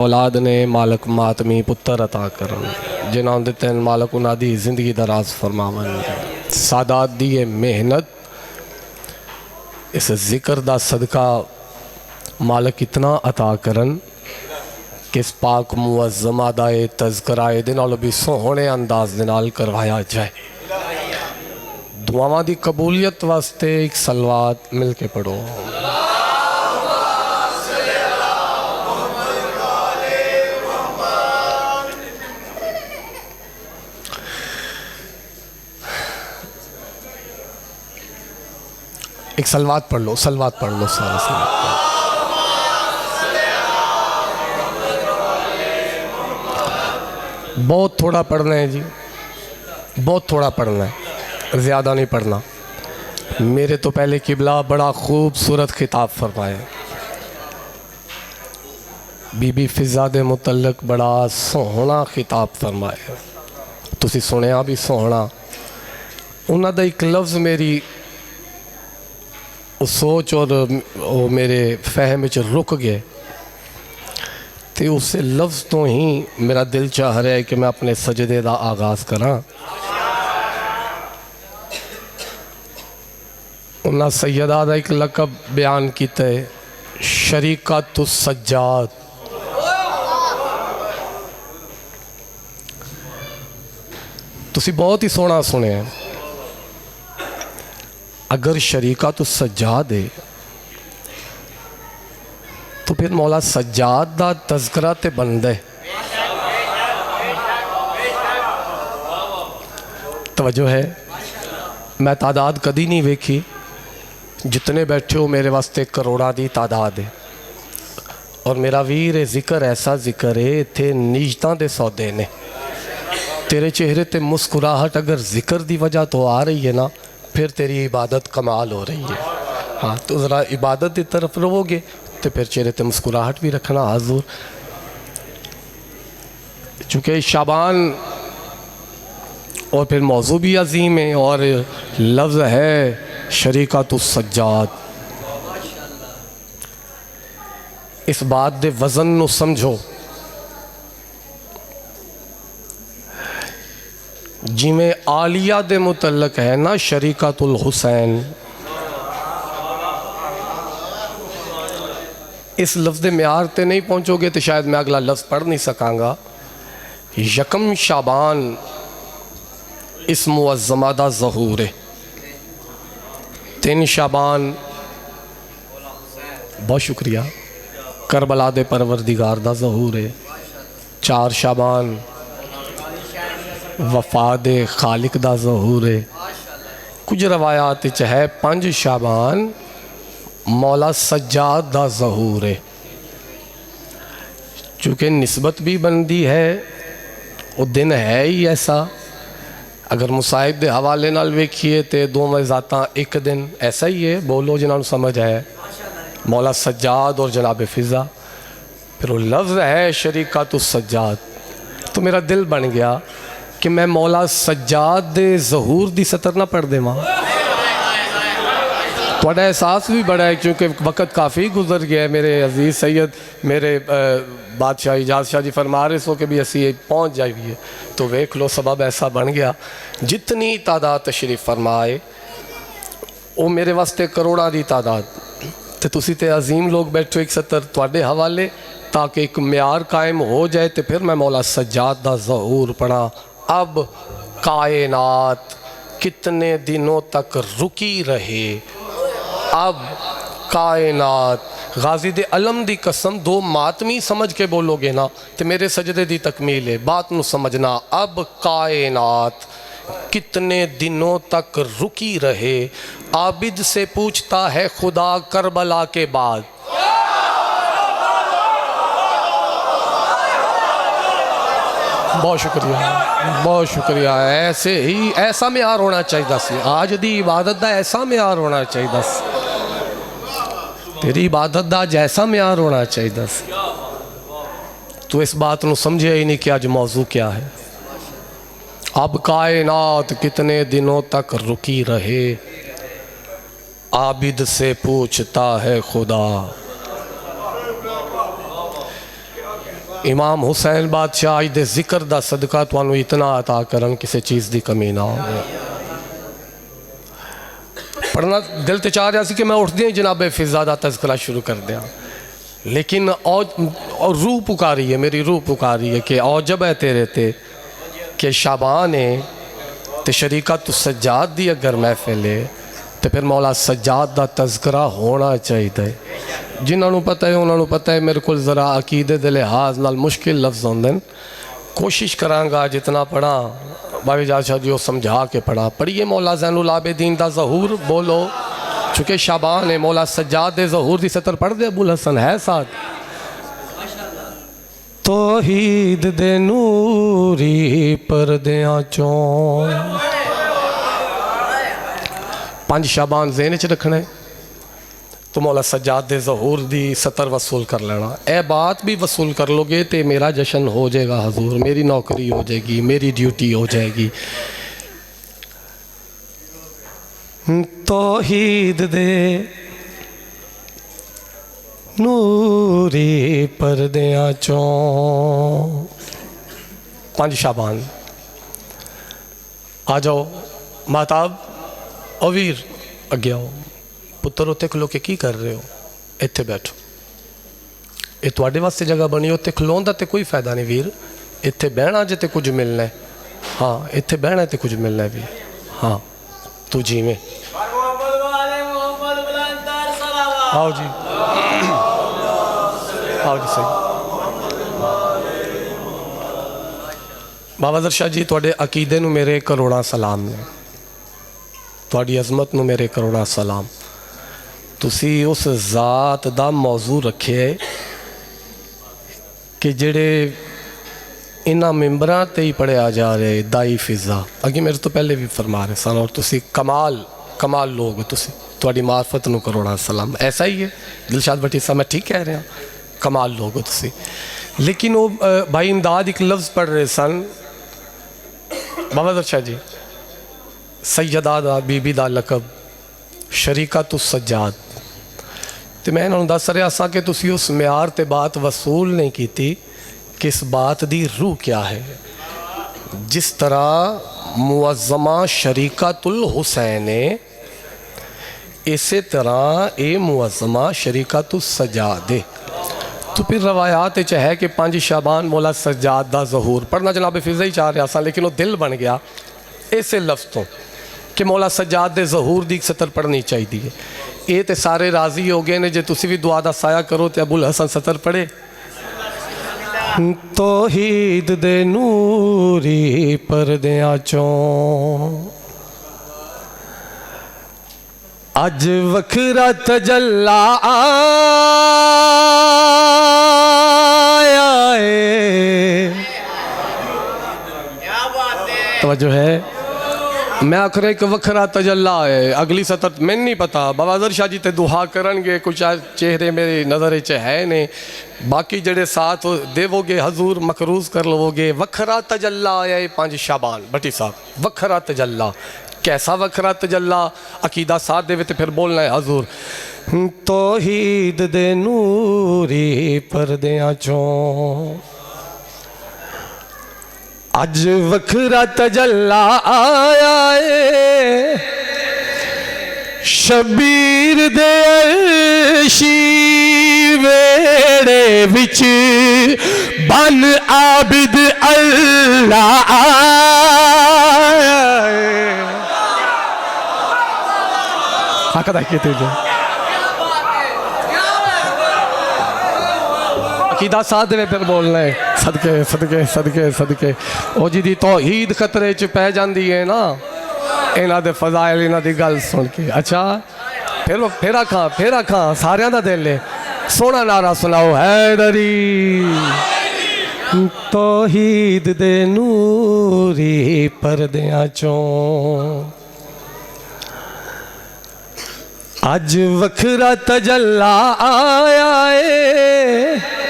औलाद ने मालक मातमी पुत्र अता करन जिन्होंने दिते मालक उन्हों की जिंदगी दराज फरमावन। सादात दी ये मेहनत इस जिक्र दा सदका मालक इतना अता करन कि इस पाक मुअज़्ज़मा दा ये तज़किरा इहदे नालों भी सोहणे अंदाज दे नाल करवाया जाए। दुआवां दी कबूलियत वास्ते एक सलवात मिल के पढ़ो। एक सलवात पढ़ लो, सलवात पढ़ लो, सारा सलवात। बहुत थोड़ा पढ़ना है जी, बहुत थोड़ा पढ़ना है, ज़्यादा नहीं पढ़ना। मेरे तो पहले किबला बड़ा खूबसूरत खिताब फरमाए, बीबी फिज़ा दे मुतल्लक बड़ा सोहना खिताब फरमाए, तुसी सुनिया भी सोहना। उन्हां दा एक लफ्ज़ मेरी सोच और वो मेरे फहम च रुक गए, तो उस लफ्ज़ तो ही मेरा दिल चाह रहा है कि मैं अपने सजदे का आगाज़ करा। उन्हें सैयदा का एक लकब बयान किया है, शरीकतुस सज्जाद। तुसी बहुत ही सोहना सुने। अगर शरीकतुस सज्जाद है तो फिर मौला सज्जाद दा तज़किरा ते बनदा है। तवज्जो है, मैं तादाद कदी नहीं वेखी, जितने बैठे हो मेरे वास्ते करोड़ां दी तादाद है। और मेरा वीर जिक्र ऐसा जिक्र है, इत्थे नीजतां दे सौदे ने। तेरे चेहरे ते मुस्कुराहट अगर जिक्र दी वजह तो आ रही है ना, फिर तेरी इबादत कमाल हो रही है। हाँ, तो ज़रा इबादत की तरफ रहोगे तो फिर चेहरे पे मुस्कुराहट भी रखना हाज़ुर। चूँकि शाबान और फिर मौजू भी अजीम है और लफ्ज़ है शरीकतुस सज्जाद। इस बात दे वज़न नू समझो, जिमें आलिया दे मुतल्लक है ना शरीकतुल हुसैन। इस लफ्ज़ म्यार ते नहीं पहुँचोगे तो शायद मैं अगला लफ्ज़ पढ़ नहीं सकांगा। यकम शाबान इस मुअज़्ज़मा दा ज़हूर है, 3 शाबान बहुत शुक्रिया करबला दे परवरदिगार दा ज़हूर है, 4 शाबान वफाद खालिक दा ज़हूर है। कुछ रवायात च है 5 शाबान मौला सज्जाद दा ज़हूर है। चूँकि निस्बत भी बनती है, वो दिन है ही ऐसा। अगर मुसाहिब के हवाले नाल वेखिए तो दोवें ज़ातां एक दिन ऐसा ही है। बोलो जिन्होंने समझ है, मौला सज्जाद और जनाब फिज़ा। फिर वो लफ्ज़ है शरीकतुस सज्जाद। तो मेरा दिल बन गया कि मैं मौला सज्जाद दे ज़हूर दी सतर ना पढ़ देवां। थोड़ा एहसास भी बड़ा है क्योंकि वक़्त काफ़ी गुजर गया है। मेरे अजीज़ सैयद मेरे बादशाह इजाज़ शाह जी फरमा रहे सो कि भी असी पहुँच जाइए, तो वेख लो सबब ऐसा बन गया। जितनी तादाद तशरीफ़ फरमाए वो मेरे वास्ते करोड़ां दी तादाद, तो तुसी ते अजीम लोग बैठो एक सतर तुहाडे हवाले, ताकि एक म्यार कायम हो जाए। तो फिर मैं मौला सज्जाद दा ज़हूर पढ़ा। अब कायनात कितने दिनों तक रुकी रहे, अब कायनात। गाजी दे अलम दी कसम, 2 मातमी समझ के बोलोगे ना तो मेरे सजदे दी तकमील है। बात नू समझना। अब कायनात कितने दिनों तक रुकी रहे, आबिद से पूछता है खुदा करबला के बाद। बहुत शुक्रिया, बहुत शुक्रिया। ऐसे ही ऐसा म्यार होना चाहिए सी। आज दी इबादत दा ऐसा म्यार होना चाहिए सी। तेरी इबादत दा आज ऐसा म्यार होना चाहिए सी। तो इस बात को समझे ही नहीं कि आज मौजू क्या है। अब कायनात कितने दिनों तक रुकी रहे, आबिद से पूछता है खुदा। इमाम हुसैन बादशाह अज दे जिक्र दा सदका तुहानू इतना अता करन किसी चीज़ की कमी ना हो। पढ़ना दिल तो चाह रहा सी कि मैं उठदे ही जनाबे फिजा का तज़किरा शुरू कर दिया, लेकिन और रूह पुकारी है, मेरी रूह पुकारी है कि औजब है तेरे ते कि शाबान है तो शरीका तो सज्जाद दी अगर महफिल है तो फिर मौला सज्जाद का तज़किरा होना चाहिए। जिन्होंने पता है उन्होंने पता है, मेरे को ज़रा अकीदे दे लिहाज नाल मुश्किल लफ्ज़ होंदे, कोशिश करांगा जितना पढ़ा भाई जाशा जी समझा के पढ़ा। पढ़िए मौला ज़ैनुल आबिदीन दा ज़हूर, बोलो चूँकि शाबान है मौला सज्जाद दे ज़हूर दी सतर पढ़ दे अबुल हसन है साथ। तौहीद दे नूरी परदियां चों 5 शाबान ज़हन च रखना है तो मौला सज्जाद दे ज़हूर दी सतर वसूल कर लेना। ए बात भी वसूल कर लोगे तो मेरा जश्न हो जाएगा हजूर, मेरी नौकरी हो जाएगी, मेरी ड्यूटी हो जाएगी। तौहीद दे नूरी परदियां चों 5 शाबान। आ जाओ माताब अवीर अगे आओ, पुत्र उत्ते खलो के की कर रहे हो, इत्थे बैठो, ये तुहाडे वास्ते जगह बनी, उत्ते खलोन दा ते कोई फायदा नहीं वीर, इत्थे बहना जे ते कुछ मिलना है। हाँ इत्थे बहना ते कुछ मिलना है भी। हाँ तू जीवें। आओ जी आओ जी सही। बाबा दरशाह जी तुहाडे अकीदे नूं मेरे करोड़ां सलाम ने, तुहाडी अजमत नूं मेरे करोड़ां सलाम। तुसी उस ज़ात दा मौजू रखे है कि जेड़े इन्हां मैंबरां ते ही पढ़िया जा रहे दाई फिज़ा अगे मेरे तो पहले भी फरमा रहे सन, और तुसी कमाल कमाल लोग, तुसी तुहाडी मार्फत नूं करोड़ां सलाम। ऐसा ही है दिलशाद भट्टी साहब, मैं ठीक कह रहा, कमाल लोग हो तुसी। लेकिन वो भाई इमदाद एक लफ्ज़ पढ़ रहे सन, बाबा दरशाह जी सैयदा दा बीबी दा लकब शरीका तो सज्जाद, तो मैं इन्होंने दस रहा सा कि तुसी उस म्यार ते बात वसूल नहीं की कि इस बात दी रूह क्या है। जिस तरह मुअज़्ज़मा शरीकातुल हुसैन है, इसी तरह ये मुअज़्ज़मा शरीकातुल सज्जाद है। तो फिर रवायात है कि 5 शाबान मौला सज्जाद दा ज़हूर पढ़ना जनाब फिज़ा ही चाह रहा सा, लेकिन वो दिल बन गया इसे लफ्ज़ तो कि मौला सज्जाद दे ज़हूर दी सतर पढ़नी चाहिए। ये तो सारे राज़ी हो गए ने, जे तुसी भी दुआ दा साया करो तो अबुल हसन सतर पढ़े। तौहीद दे नूरी परदियां चों अज वखरा तजल्ला आया है। तवज्जो है, मैं आखिर एक वखरा तजल्ला है। अगली सतर मैंने नहीं पता, बाबा दरशाह जी ते दुआ करनगे, कुछ चेहरे मेरी नज़र च है ने, बाकी जड़े साथ देवोगे हजूर मकरूज कर लोगे। वखरा तजल्ला है 5 शाबान भट्टी साहब, वखरा तजल्ला कैसा वखरा तजल्ला, अकीदा साथ दे तो फिर बोलना है हजूर। तौहीद दे नूरी परदियां चों अज वखरा तजल्ला आया है। शबीर दे अर्शी वेड़े विच बन आबिद अल्लाह आया है। hakada कहते अकीदा साथ दे फिर बोलना है सदके सदके सदके सदके। ओ जी दी तौहीद खतरे च पै जाती है ना, इन्हां दे फज़ाइल इन्हां दी गल सुन के। अच्छा फिर आखां सारियां दा दिल है, सोहना नारा सुनाओ हैदरी। तौहीद दे नूरी परदियां चों अज वखरा तजल्ला आया है।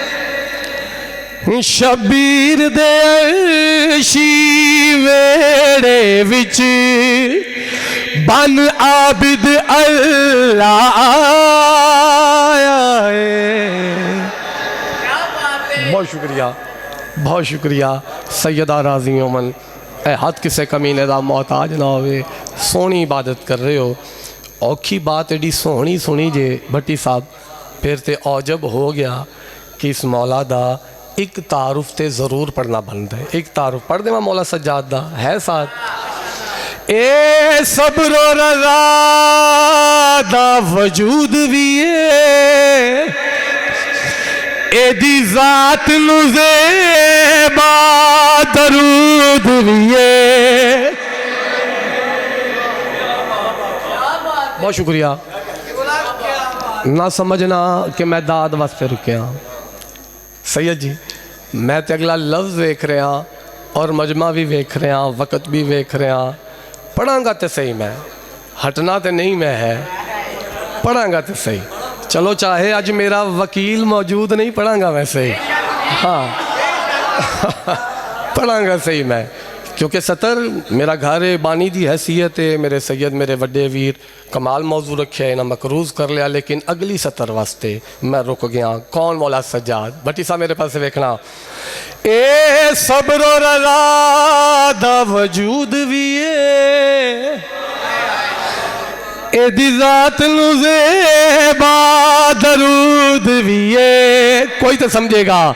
शबीर दे अर्शी वेड़े विच बन आबिद अल्लाह आया है। बहुत बहुत शुक्रिया सैयदा राजी अमन। ए हद किसे कमीने दा मोहताज ना होवे, सोहनी इबादत कर रहे हो। औखी बात एडी सोहनी सुनी जे भट्टी साहब, फिर तो औजब हो गया कि इस मौला दा एक तारुफ तो ज़रूर पढ़ना बनता है। एक तारुफ पढ़ देवा मौला सज्जाद दा है साथ। ए सब्रो रज़ा दा वजूद भी है, एदी ज़ात नू ज़ेबा दरूद भी है। बहुत शुक्रिया। ना समझना कि मैं दाद वास्ते रुकिया सैयद जी, मैं तो अगला लफ्ज़ वेख रहा और मजमा भी वेख रहा, वक़्त भी वेख रहा। पढ़ांगा तो सही मैं, हटना तो नहीं मैं है, पढ़ांगा तो सही। चलो चाहे अज मेरा वकील मौजूद नहीं, पढ़ांगा मैं सही। हाँ पढ़ांगा सही मैं, क्योंकि सतर मेरा घर है, बानी की हैसियत है। मेरे सैयद मेरे वड्डे वीर कमाल मौजू रखे, इन्हें मकरूज़ कर लिया, लेकिन अगली सतर वास्ते मैं रुक गया। कौन मौला सज्जाद? भट्टी साहब मेरे पास वेखना। ए सब्रो रज़ा दा वजूद भी है, एदी ज़ात नू ज़ेबा दरूद भी है। कोई तो समझेगा।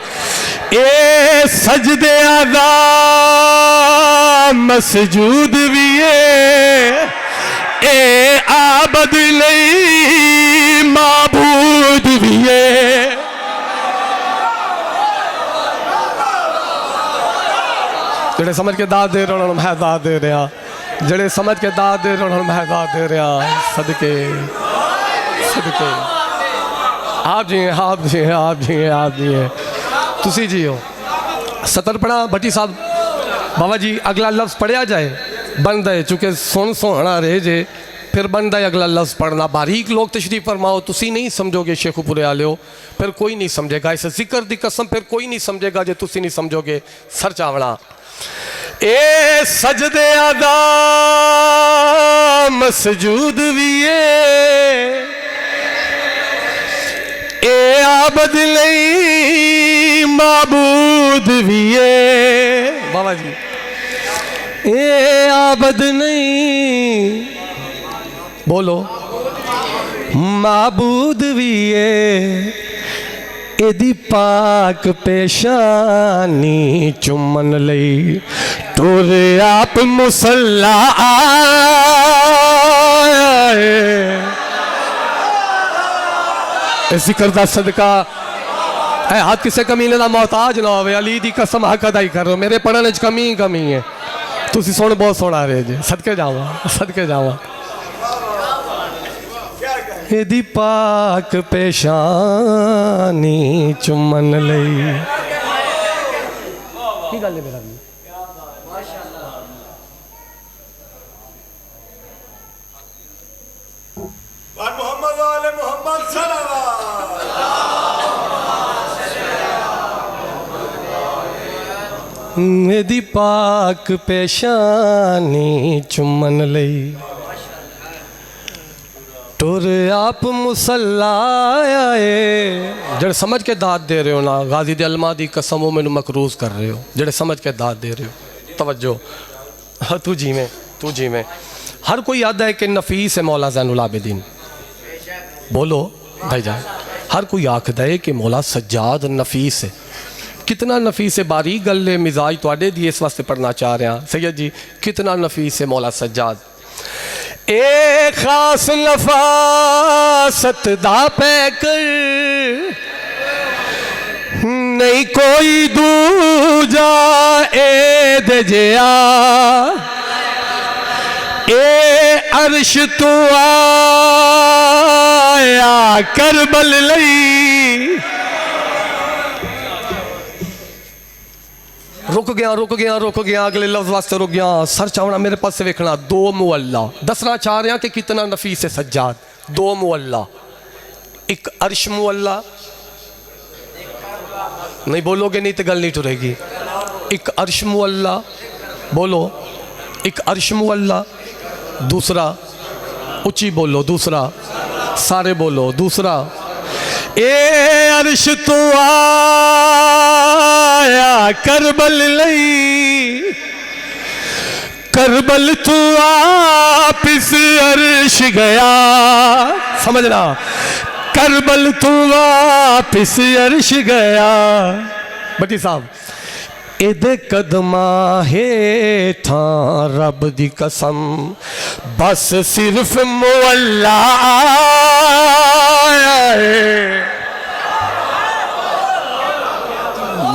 ए सजदे आदा मसजूद भी है, ए आबद नहीं माबूद भी है। जेड़े समझ के दाद दे रहे उन्होंने मैं दाद दे रहा, जेड़े समझ के दाद दे रहे उन्होंने मैं दाद दे रहा। सदके सदके आप जी हैं, आप जी हैं, आप जी हैं, आप जी हैं, तुसी जी हो। सतर पढ़ा भट्टी साहब। बाबा जी अगला लफ्ज़ पढ़िया जाए बनता है, चूँकि सुन सोहना रहे जे, फिर बनता है अगला लफ्ज़ पढ़ना। बारीक लोग तशरीफ फरमाओ, तुसी नहीं समझोगे शेखुपुरे आले हो, फिर कोई नहीं समझेगा। इस जिक्र दी कसम फिर कोई नहीं समझेगा जे तुसी नहीं समझोगे। सर चावड़ा। ए सजदे आदा मसजूद भी है, ए आबद नहीं माबूद भी है। बाबा जी ए आबद नहीं बोलो माबूद भी है, एदी पाक पेशानी चुमन लई टुर आप मुसल्ला जिक्र दा सदका है। हाथ किसे कमीने दा मोहताज ना होवे, अली दी कसम हक अदाई करो। मेरे पढ़ने च कमी कमी है, तुसी सुन बहुत सोना रहे जे। सदके जावा, सदके जावा। एदी पाक पेशानी चुमन लई। की गल है मेरा भी मोहम्मद वाले मोहम्मद सल्लल्लाहु एदी पाक पेशानी चुमन लई टुर आप मुसल्ला आए। जड़े समझ के दाद दे रहे हो ना, गाजी दे अलमा दी कसम वो मैनू मकरूज़ कर रहे हो। जड़े समझ के दाद दे रहे हो, तवज्जो। हाँ तू जी में, तू जी में। हर कोई याद है कि नफीस है मौला ज़ैनुल आबिदीन। बोलो भाईजान, हर कोई आखदा है कि मौला सज्जाद नफीस है। कितना नफीस है, बारीक गल है, मिजाज तुहाडे दी इस वास्ते पढ़ना चाह रहे हैं सैयद जी। कितना नफीस है मौला सज्जाद। ए खास नफासत दा पैकर नहीं कोई दूजा ए दजिया, ए अर्श तू आया करबल लई। रुक गया रुक गया रुक गया, अगले लफ्ज वास्ते रुक गया। सर चावना मेरे पास से वेखना। दो मुअल्ला दसना चाह रहे हैं कि कितना नफीस है सज्जाद। दो मुअल्ला, एक अर्श मुअल्ला, नहीं बोलोगे नहीं तो गल नहीं टुरेगी। एक अर्श मुअल्ला बोलो, एक अर्श मुअल्ला। दूसरा उच्ची बोलो, दूसरा सारे बोलो, दूसरा ए अर्श तो आया करबल लई, करबल तो वापिस अर्श गया। समझना, करबल तो वापिस अर्श गया। बटी साहब, एदे कदमा हेठां रब दी कसम, बस सिर्फ मुअल्ला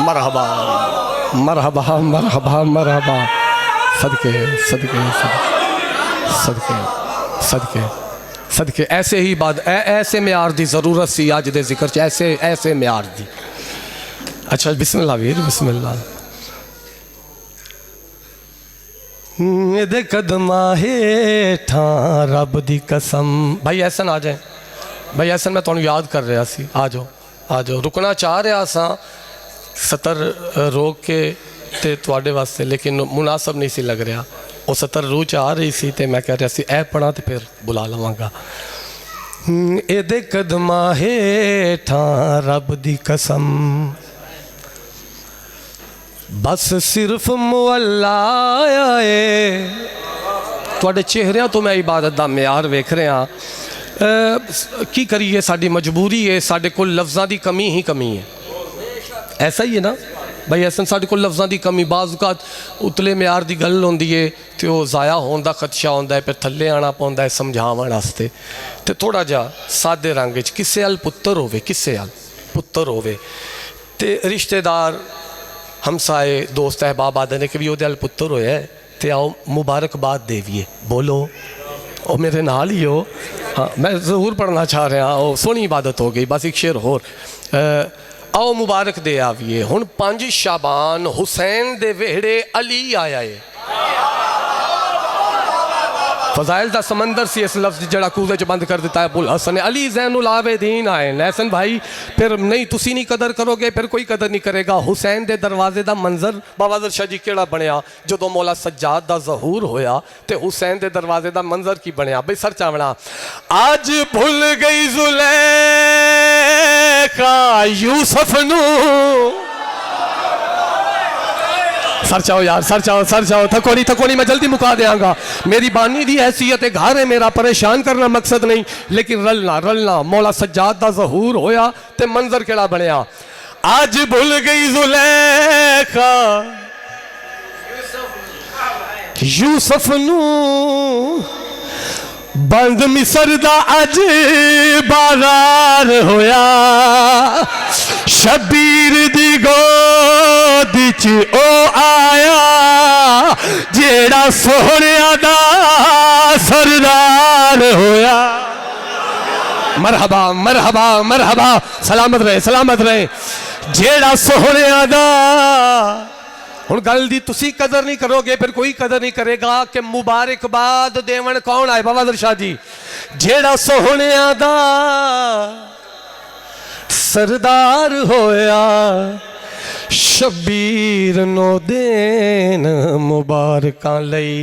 मरहबा मरहबा मरहबा मरहबा। सदके सदके सदके सदके सदके। ऐसे ही बात, ऐसे म्यार दी ज़रूरत सी अज दे जिक्र च, ऐसे ऐसे म्यार दी। अच्छा बिस्मिल्लाह वीर, बिस्मिल्लाह। एदे कदमा हेठां रब दी कसम। भाई ऐसन आ जाए, भाई ऐसन मैं तुहानू याद कर रहा सी। आ जाओ आ जाओ। रुकना चाह रहा सा सतर रोक के ते तुहाडे वास्ते, लेकिन मुनासब नहीं सी लग रहा। वो सतर रूह च आ रही सी ते मैं कह रहा सी ऐ पढ़ा तो फिर बुला लवांगा। एदे कदमा हेठां रब दी कसम, बस सिर्फ मुअल्ला है। तुहाडे चेहरिਆਂ तो मैं इबादत दा म्यार वेख रहा। की करिए, साडी मजबूरी है, साडे कोल लफ्ज़ां दी कमी ही कमी है। ऐसा ही है ना भाई, ऐसा साडे कोल लफ्ज़ां दी कमी। बाज़ औकात उतले म्यार दी गल होंदी है तो वह ज़ाया होने का खदशा होंदा है, फिर थल्ले आना पौंदा है समझावन वास्ते। तो थोड़ा जा सादे रंग च किसे अल पुत्तर होवे, किसे अल पुत्तर होवे ते रिश्तेदार हमसाए दोस्त अहबाब आदे ने कि भी ओहदे अल पुत्तर होया है तो आओ मुबारकबाद देविए। बोलो ओ मेरे नाल ही हो। हाँ मैं ज़रूर पढ़ना चाह रहा। ओ सोहनी इबादत हो गई। बस एक शेर होर, आओ मुबारक दे आविए। हुण 5 शाबान हुसैन दे वेहड़े अली आया है। फजाइल दा समंदर सी इस लफ्ज़ जड़ा कूदे च बंद कर दिता है। बुल हसन अली ज़ैनुल आबिदीन आए। लहसन भाई फिर नहीं, तुसी नहीं कदर करोगे फिर कोई कदर नहीं करेगा। हुसैन दे दरवाजे दा मंजर बाबादर शाह जी केड़ा बनया जो मौला सज्जाद दा ज़हूर होया ते हुसैन दे दरवाजे दा मंजर की बनया। बई सर चावना, आज भुल गई जुलेखा यूसुफ नू। सर चाओ यार, सर चाओ, सर चाओ। थकोनी थकोनी मैं जल्दी मुका देंगा। मेरी बानी दी हैसियत है, घर है मेरा, परेशान करना मकसद नहीं, लेकिन रलना रलना। मौला सज्जाद दा ज़हूर होया ते मंजर केड़ा बनया। आज भुल गई जुलेखा यूसुफ नू, बंद मिसर दा अज बाजार होया। शबीर दी गोद च ओ आया जेड़ा सोहणिया दा सरदार होया। मरहबा मरहबा मरहबा, सलामत रहे सलामत रहे। जेड़ा सोहणिया दा, हुण गल दी तुसी कदर नहीं करोगे फिर कोई कदर नहीं करेगा कि मुबारकबाद देवन कौन आए बाबादर शाह जी। जेड़ा सोहणिया दा सरदार होया, शबीर नो देन मुबारकां लई।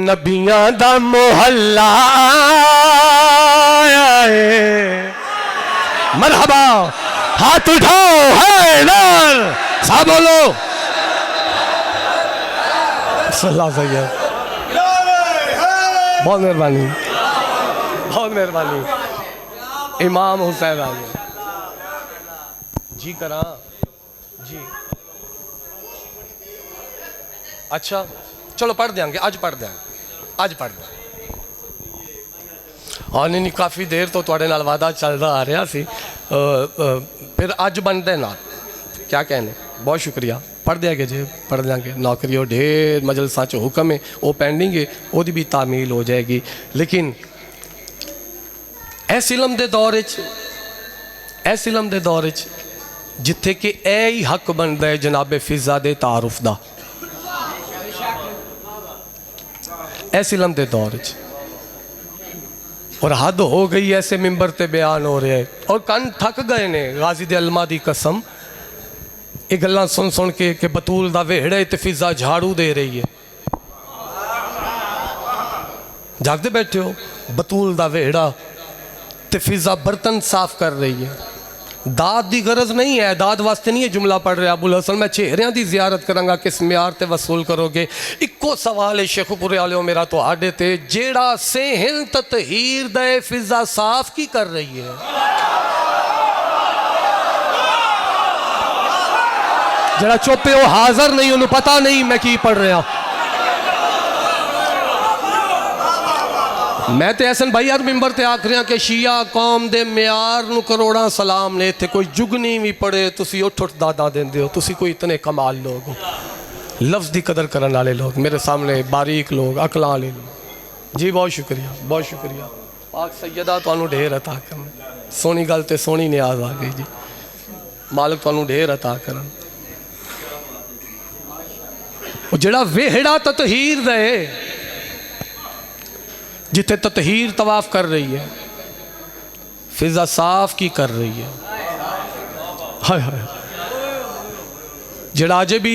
नबियां दा मोहल्ला आए। मरहबा, हाथ उठाओ है नार सा बोलो। सल्लल्लाहु अलैहि वसल्लम। बहुत मेहरबानी, बहुत मेहरबानी। इमाम हुसैन आ गए जी। करा जी। अच्छा चलो पढ़ देंगे, अज पढ़ देंगे, अज पढ़ देंगे। हाँ नहीं काफ़ी देर तो तुहाडे नाल वादा चलता आ रहा सी, फिर अज बनते ना क्या कहने। बहुत शुक्रिया। पढ़ देंगे जी, पढ़ देंगे। नौकरी और ढेर मजलसा च हुक्म है, वो पेंडिंग है, वो भी तामील हो जाएगी। लेकिन इस इलम के दौर इस इलम के दौर जिथे कि ए ही हक बनता है जनाबे फिजा दे तारुफ दा। इस इलम के दौर और हद हो गई, ऐसे मिंबर ते बयान हो रहे हैं और कन थक गए ने। गाजी दे अलमा दी कसम, ये गल्लां सुन सुन के कि बतूल दा वेहड़ा ते फिजा झाड़ू दे रही है। जागते बैठे हो, बतूल दा वेहड़ा ते तो फिजा बर्तन साफ कर रही है। दाद की गरज नहीं है, दाद वास्ते नहीं है जुमला पढ़ रहा अबुल हसन मैं चेहरियां की जियारत करांगा किस म्यार ते वसूल करोगे। इको सवाल है शेखुपुरे वाले मेरा तो आडे ते जेड़ा सेहन ततहीर दे फिजा साफ की कर रही है। जरा चुप है हाजिर नहीं उन्हें पता नहीं मैं की पढ़ रहा। मैं तो ऐसा भाई यार मिंबर ते आख रहा कि शिया कौम दे म्यार नूं करोड़ा सलाम ने। इत्थे कोई जुगनी भी पढ़े तुसी उठ उठ दादा देंदे हो। तुसी कोई इतने कमाल लोग हो, लफ्ज़ की कदर करने वाले लोग, मेरे सामने बारीक लोग, अकलां वाले लोग। जी बहुत शुक्रिया, बहुत शुक्रिया। पाक सैयदा तुहानूं ढेर अता करन। सोहनी गल ते सोहनी न्याज आ गई जी। मालिक तुहानूं ढेर अता करन। जिहड़ा वेहड़ा ततहीर दे जिथे ततहीर तवाफ कर रही है फिजा साफ की कर रही है। हाय हाय जड़ा अजे भी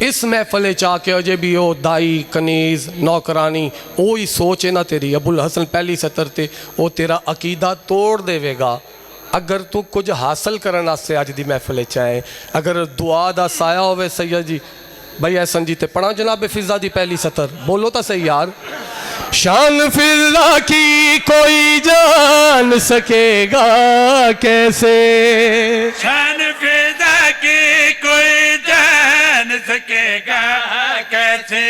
इस महफले चा के अजे भी वो दाई कनीज नौकरानी वो ही सोच है ना तेरी। अबुल हसन पहली सतर ते वो तेरा अकीदा तोड़ देवेगा अगर तू कुछ हासिल करने वास्ते अज दी महफले चाहे। अगर दुआ दा साया होवे सैयद जी भाई ऐसन जी ते पढ़ा जनाब फिजा दी पहली सतर बोलो तो सही यार। शान फिजा की कोई जान सकेगा कैसे, शान फिजा की कोई जान सकेगा कैसे,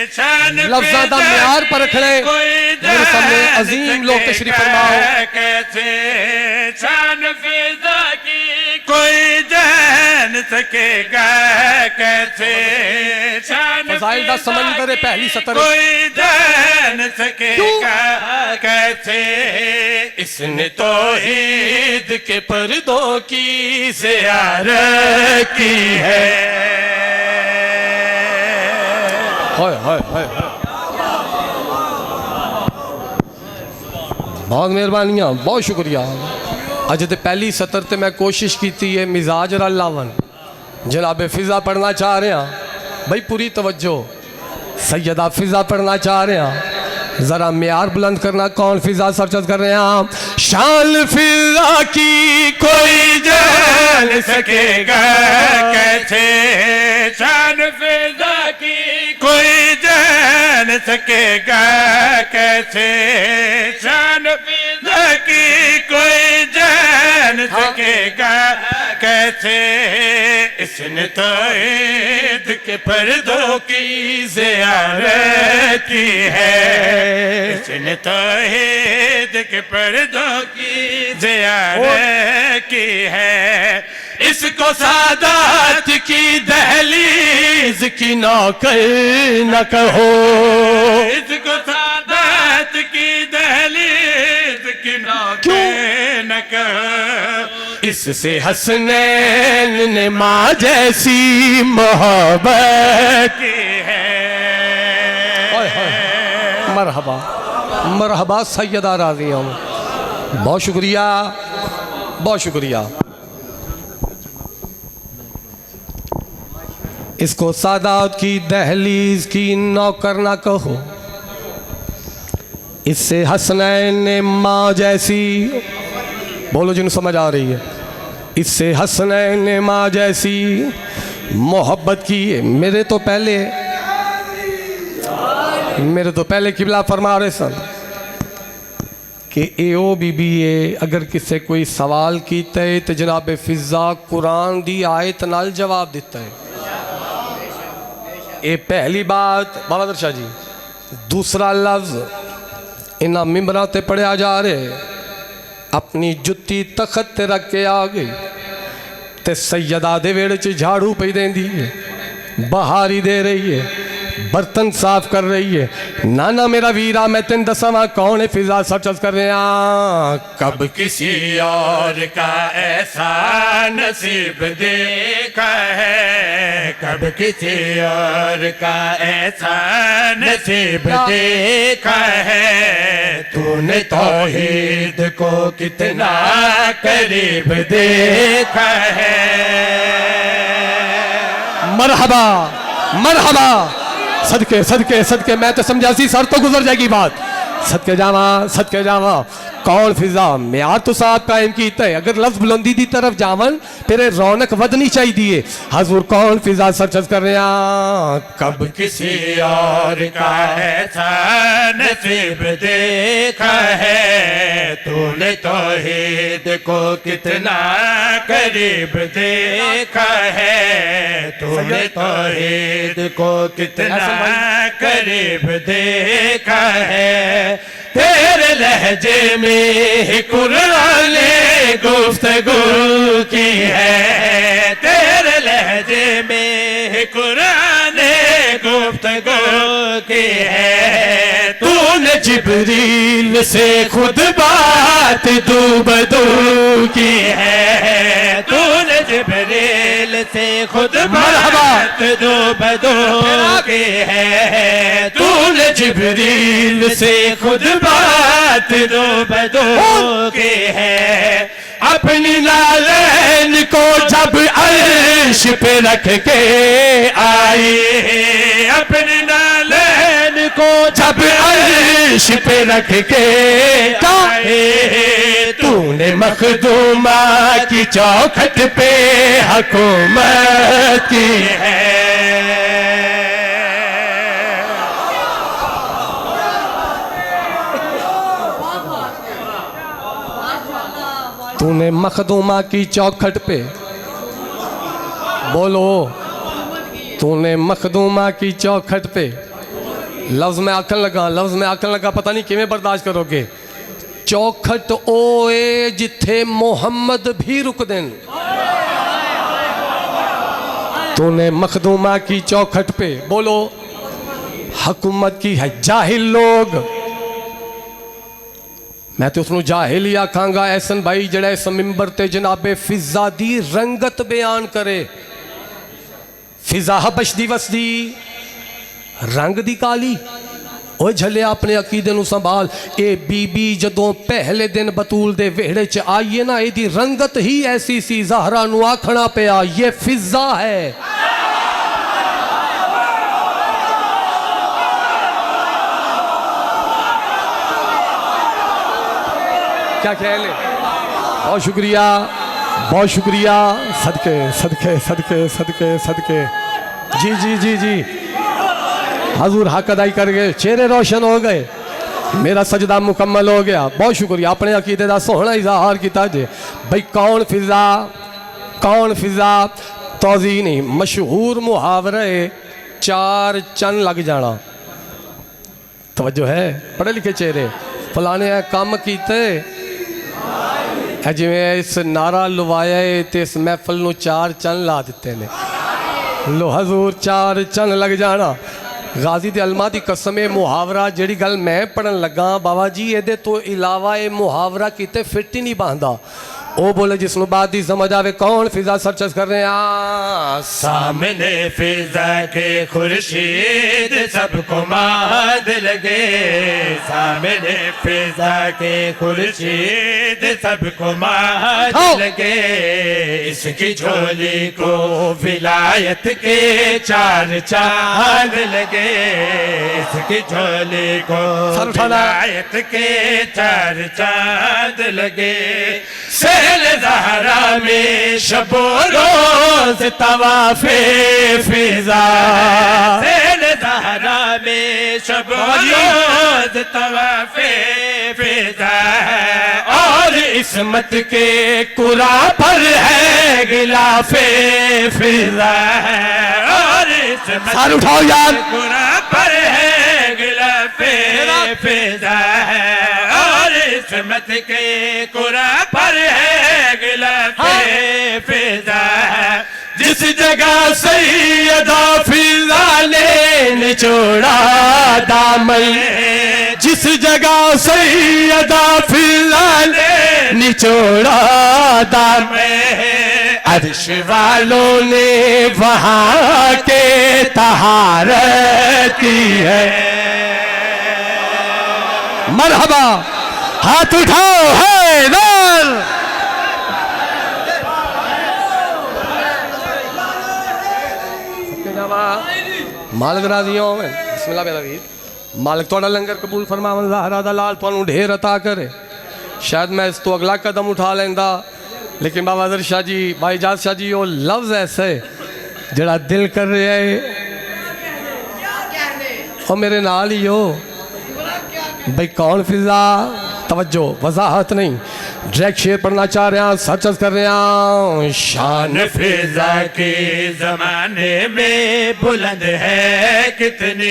शान लफ्ज़ां दा म्यार परखणे मेरे सामने अजीम लोग तशरीफ फरमाओ। कैसे शान फिजा की कोई जान सकेगा कैसे, शान फज़ाइल दा समंदर पहली सतर कोई जान सकेगा कैसे। इसने तौहीद के पर्दों की ज़ियारत की है। हाय हाय हाय बहुत मेहरबानियाँ बहुत शुक्रिया। अज तो पहली सतर ते मैं कोशिश की है मिजाज रल लावन जनाब फिजा पढ़ना चाह रहे हैं भाई पूरी तवज्जो। सैयदा फिजा पढ़ना चाह रहे हैं जरा म्यार बुलंद करना। कौन फिजा सर्चत कर रहे हैं। शान फिजा की कोई जान सकेगा कैसे, शान फिजा की कोई जान सकेगा कैसे, शान फिजा की कोई जान सकेगा कैसे। इसने तौहीद के पर्दों की ज़ियारत की है। इसने तौहीद के पर्दों की ज़ियारत की है। इसको सादात की दहलीज की नौकर न कहो, इसको सादात की दहलीज की नौकर न कहो। इससे हसनैन ने माँ जैसी मोहब्बत की है। मरहबा मरहबा सैयदा राज़िया बहुत शुक्रिया बहुत शुक्रिया। इसको सादात की दहलीज की नौकर ना कहो, इससे हसनैन ने माँ जैसी बोलो जिन्हें समझ आ रही है। इससे हसनैन ने माँ जैसी मोहब्बत की है। मेरे तो पहले किबला फरमा रहे सन कि एओ बीबी अगर किसे कोई सवाल कीता है तो जनाब फिजा कुरान दी आयत नाल जवाब दिता है। ये पहली बात बाबा दरशाह जी। दूसरा लफ्ज़ इन्हां मिंबरां ते पढ़िया जा रहे अपनी जुत्ती तखत ते रख के आ गई ते सैयदा दे वेड़े च झाड़ू पई देंदी है, बहारी दे रही है, बर्तन साफ कर रही है। नाना मेरा वीरा मैं तेन दसावा कौन है फिजा सर्च कर रहे हैं। कब किसी और का ऐसा नसीब देखा है, कब किसी और का ऐसा नसीब देखा है। तूने तौहीद को कितना करीब देखा है। मरहबा मरहबा सदके सदके सदके। मैं तो समझा सी सर तो गुजर जाएगी बात। सदके जावा कौन फिजा म्यार तो साहब कायम कीता है अगर लफ्ज बुलंदी दी तरफ जावन फिर रौनक वधनी चाहिए हजूर कौन फिजा सर्चस कर रहे हैं कब किसी और का ऐसा नसीब देखा है तूने तौहीद को कितना करीब देखा है तूने तौहीद को कितना करीब देखा है तेरे लहजे में कुरान ने गुफ्तगू की है तेरे लहजे में कुरान ने गुफ्तगू की है तूने जिब्रील से खुद बात दूबदू की है तूने जिब्रील से खुद बात दूबदू की है तूने जिब्रील से खुद बात दूबदू की है अपनी नालैन को जब अर्श पे रख के आई अपनी नालैन को जब अर्श पे रख के आए तूने मखदूमा की चौखट पे हुकूमत की है तूने मखदूमा की चौखट पे बोलो तूने मखदूमा की चौखट पे लफ्ज में आखन लगा पता नहीं किमें बर्दाश्त करोगे चौखट ओए जिथे मोहम्मद भी रुक देन तूने मखदूमा की चौखट पे बोलो हुकूमत की है जाहिल लोग मैं तो उसनों जाहिल ही आखांगा एहसन भाई जड़ा इस मिंबर ते जनाबे फिजा दी रंगत बयान करे फिजा हबश दिवस दी रंग दी काली ओ झले अपने अकीदे नु संभाल ए बीबी जदों पहले दिन बतूल दे वेड़े च आईए ना एदी रंगत ही ऐसी सी ज़हरा नु आखना पिया ये फिजा है क्या ख्याल है बहुत शुक्रिया सदके सदके सदके सदके सदके जी जी जी जी हजूर हक अदाई कर गए चेहरे रोशन हो गए मेरा सजदा मुकम्मल हो गया बहुत शुक्रिया अपने अकीदे का सोहना इजहार किया जे भाई कौन फिजा तौज़ी नहीं मशहूर मुहावरा चार चन लग जाना तवज्जो है पढ़े लिखे चेहरे फलाने काम कीते जिमें इस नारा लवाया है तो इस महफल नू चार चन ला दिते ने लो हजूर चार चन लग जाना गाजी दे अलमा दी कसम मुहावरा जिहड़ी गल मैं पढ़न लगा बाबा जी ये तो इलावा ये मुहावरा किते फिट ही नहीं बांधता ओ बोले जिसनु बात दी समझ आवे कौन फिजा सर्चस कर रहे हैं सामने फिजा के खुर्शीद सबको माद लगे सामने फिजा के खुर्शीद सबको माद लगे इसकी झोली को विलायत के चार चांद लगे इसकी झोली को विलायत के चार चांद लगे सेल ज़हरा में शबो रोज तवाफे फिजा सेल ज़हरा में शबो रोज तवाफे फिजा और इसमत के कुरा पर है गिलाफे फिजा और इसमत सर उठाओ यार कुरा पर है गिलाफे फिजा और इसमत के कुरा पर है गिलाफे फिजा जिस जगह सैयदा फिजा ने निचोड़ा दामन जिस जगह सैयदा फिजा ने निचोड़ा दामन अर्श वालों ने वहाँ के तहारत की है मरहबा हाथ उठाओ है नार मालिक राजियों में बिस्मिल्लाह मेरा वीर मालिक थोड़ा लंगर कबूल फरमावन ज़हरा दा लाल तुहानू ढेर अता करे। शायद मैं इस तो अगला कदम उठा लेंदा, लेकिन बाबा अज़र शाह जी, भाई जाज शाह जी, वो लफ्ज़ ऐसे जड़ा दिल कर रहा है और मेरे नाल ही हो भाई कौन फिजा। तवज्जो, वजाहत नहीं, डायरेक्ट शेर पढ़ना चाह रहे हैं, सर्च कर रहे हैं। शान फिजा के जमाने में बुलंद है कितने,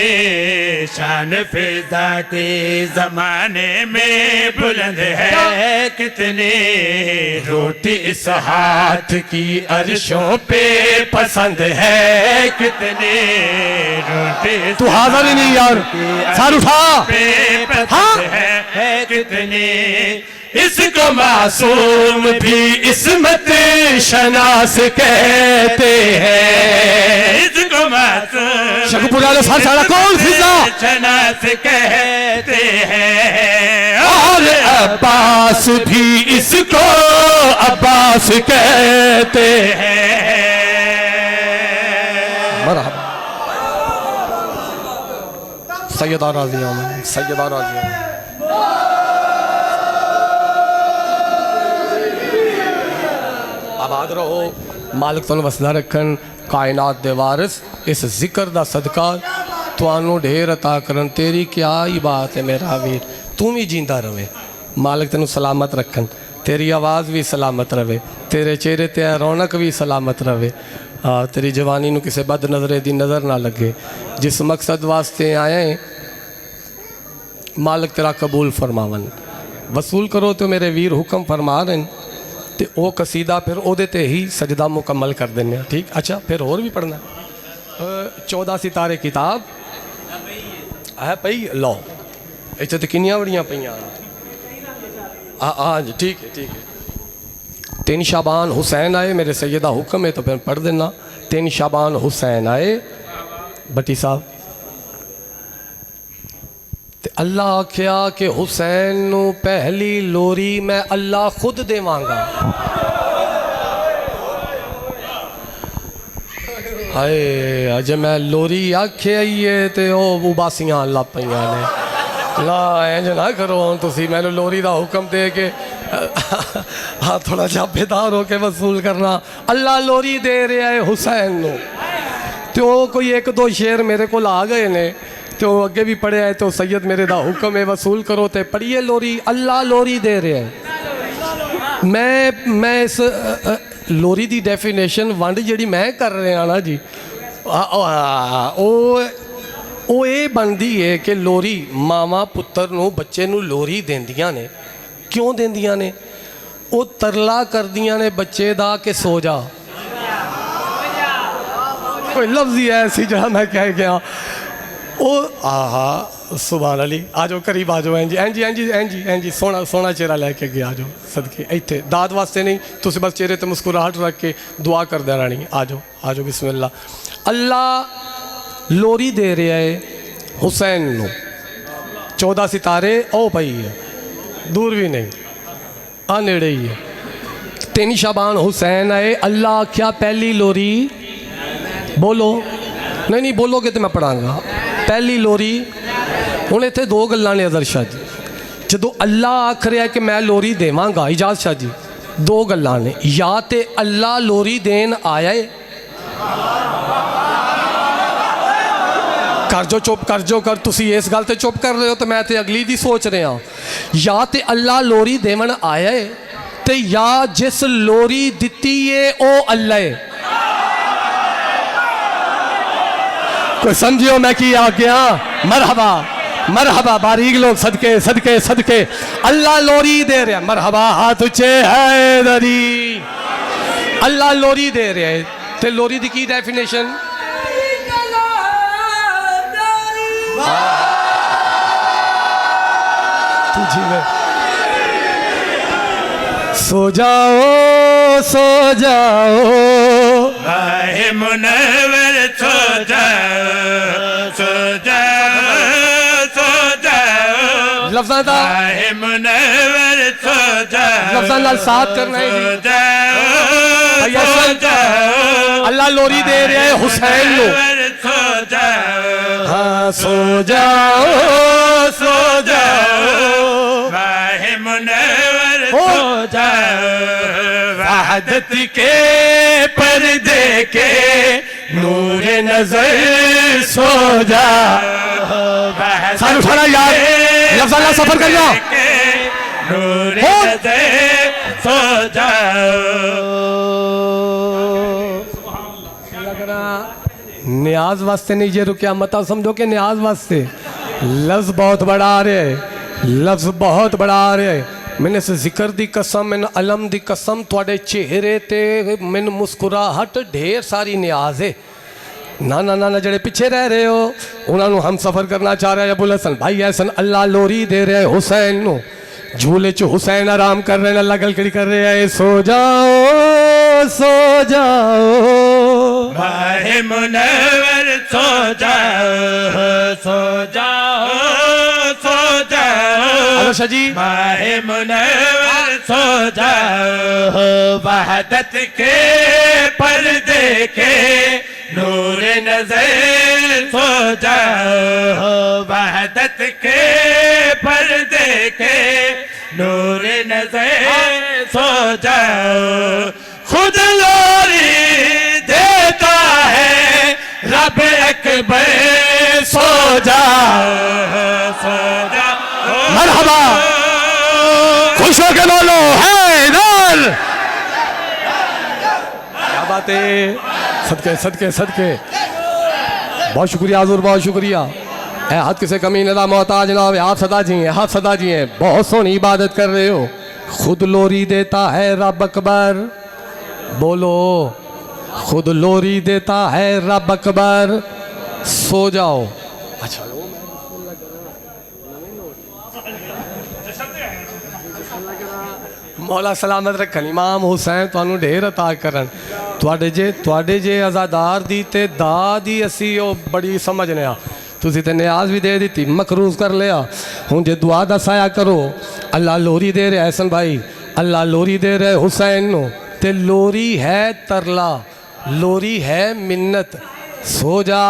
शान फिजा के जमाने में बुलंद है कितने, रोटी इस हाथ की अर्शों पे पसंद है कितने, रोटी तू हाजिर ही नहीं यार, सर उठा। पे पसंद है कितने, इसको मासूम भी इस्मत शनास कहते हैं, इसको मासूम शकपुरा ने सर चढ़ा, कौन फिजा शनास कहते हैं, और अब्बास भी इसको अब्बास कहते हैं। मरहबा सैयदा राज़िया में, सैयदा राज़िया में। आबाद रहो, मालिक तुहानू वसदा रखन, कायनात दे वारिस इस जिक्र दा सदका तुहानू ढेर अता करन। तेरी क्या ही बात है मेरा वीर, तू भी जींदा रहे, मालिक तेनू सलामत रखन, तेरी आवाज़ भी सलामत रहे, तेरे चेहरे ते रौनक भी सलामत रहे, तेरी जवानी नू किसी बद नज़रे दी नज़र ना लगे। जिस मकसद वास्ते आए मालिक तेरा कबूल फरमावन। वसूल करो तो मेरे वीर हुक्म फरमा रहे हैं, तो वो कसीदा फिर ओदे ते ही सजदा मुकम्मल कर देने। ठीक, अच्छा फिर और भी पढ़ना। 14 सितारे किताब है पई लो, इतने तो किनिया बड़ियाँ पईयां। हाँ जी, ठीक है ठीक है। 3 शाबान हुसैन आए, मेरे सैयदा हुक्म है तो फिर पढ़ देना। 3 शाबान हुसैन आए भट्टी साहब, ते अल्लाह आख्या कि हुसैन नू पहली लोरी मैं अल्लाह खुद देवांगा। हाय अज मैं लोरी आखे आईए तो वह उबासियां लग पईयां ने। ला इंज ना करो तुसी मैनू लोरी का हुक्म दे के हाँ थोड़ा जा बेदार हो के वसूल करना। अल्लाह लोरी दे रहा है हुसैन नू, तो कोई 1-2 शेर मेरे को आ गए ने, तो अगे भी पढ़िया है। तो सैयद मेरे दा हुक्म है वसूल करो, तो पढ़िए लोरी। अल्लाह लोरी दे रहा है। मैं इस लोरी दी डेफिनेशन वंड जी मैं कर रहा ना जी, वो ये बनती है कि लोरी मावा पुत्र नू बच्चे नू लोरी देंदियां ने। क्यों देंदियां ने? वो तरला करदियां ने बच्चे दा कि सो जा। कोई लफ्ज़ ही ऐसी जहाँ मैं कह गया ओ आहा सुभान अली। आ जाओ करीब आ जाओ। एंजी एंजी एंजी एंजी एंजी सोना सोना चेहरा लैके गया। आ जाओ सदके, इत्थे दाद वास्ते नहीं, तुम बस चेहरे ते मुस्कुराहट रख के दुआ कर देना नहीं। आ जाओ बिस्मिल्लाह। अल्लाह लोरी दे रहा है हुसैन नू। 14 सितारे ओ पई है, दूर भी नहीं, आ नेड़े ही है। 3 शाबान हुसैन आए। अल्लाह आख्या पहली लोरी बोलो। नहीं बोलोगे तो मैं पढ़ांगा। पहली लोरी हूँ इतने 2 गल्लां ने अज़र शाह जी। जो अल्लाह आख रहा है कि मैं लोरी देवांगा, इजाज़ शाह जी 2 गल्लां ने। या तो अल्लाह लोरी देन आया है, कर जो चुप कर जो कर, तुसी इस गल ते चुप कर रहे हो तो मैं तो अगली दी सोच रहा। या तो अल्लाह लोरी देवन आया है, तो या जिस लोरी दिती है वो अल्लाह है। कोई समझियो मैं की आ गया। मरहबा मरहबा बारीक लोग सदके सदके सदके। अल्लाह लोरी दे रहा। मरहबा हाथ उच्चे है दरी। अल्लाह लोरी दे रहा है, तो लोरी दी की डेफिनेशन? सो जाओ सो जाओ भाई मुनव्वर सो जाओ सो जाओ सो जाओ। लफ्ज़ां दा भाई मुनव्वर सो जाओ, लफ्ज़ां नाल साथ करना है। सो जाओ सो जाओ। अल्लाह लोरी दे रहा है हुसैन नो। सो जाओ, हाँ सो जाओ सो जाओ, माहे मुनव्वर सो जाओ, वहदत के पर्दे के नूर नजर सो जाओ, सारे उठाना यार, लफ्ज़ सफर कर जाओ, नूर नजर सो जाओ। न्याज वास्ते नहीं जे रुकिया, मता समझो कि न्याज वास्ते। लफ्ज़ बहुत बड़ा आ रहा है, लफ्ज़ बहुत बड़ा आ रहा है। मैंने इस जिक्र दी कसम, मैंने अलम दी कसम, थोड़े चेहरे ते मैंने मुस्कुराहट ढेर सारी न्याज है। ना ना ना ना जड़े पीछे रह रहे हो उन्होंने हम सफ़र करना चाह रहे हैं। अबुल हसन भाई ऐसन अल्लाह लोरी दे रहे हैं हुसैन नो, झूले च हुसैन आराम कर रहे हैं, अल्लाह गलगड़ी कर रहे हैं। सो जाओ सो जाओ, माहे मुनव्वर सो जाओ, सो जाओ सो जाओ, शाह जी माहे मुनव्वर सो जाओ, वहदत के पर्दे के नूर नजर सो जाओ, वहदत के पर्दे के नूर नजर सो जाओ। खुद लोरी देता है रब अकबर सो जाओ, सो जाओ। मरहबा, खुश हो के बोलो हैदर। क्या बात है, सदके सदके सदके, बहुत शुक्रिया हुजूर, बहुत शुक्रिया। हाथ किसे कमी नदा मोहताज ना आप सदा जी हैं, आप सदा जी हैं, बहुत सोहनी इबादत कर रहे हो। खुद लोरी देता है रब अकबर, बोलो खुद लोरी देता है रब अकबर, सो जाओ। अच्छा मौला सलामत रखन, इमाम हुसैन तुहानू ढेर अता करन। तुहाडे जे आज़ादार दी ते दा दी असी ओ बड़ी समझने आ, तुसी ते न्याज भी दे दी, मकरूज कर लिया। हुण जे दुआ दा साया करो, अल्लाह लोरी दे रहे हसन भाई, अल्लाह लोरी दे रहे हुसैन नो, ते लोरी है तरला, लोरी है मिन्नत। सो जा।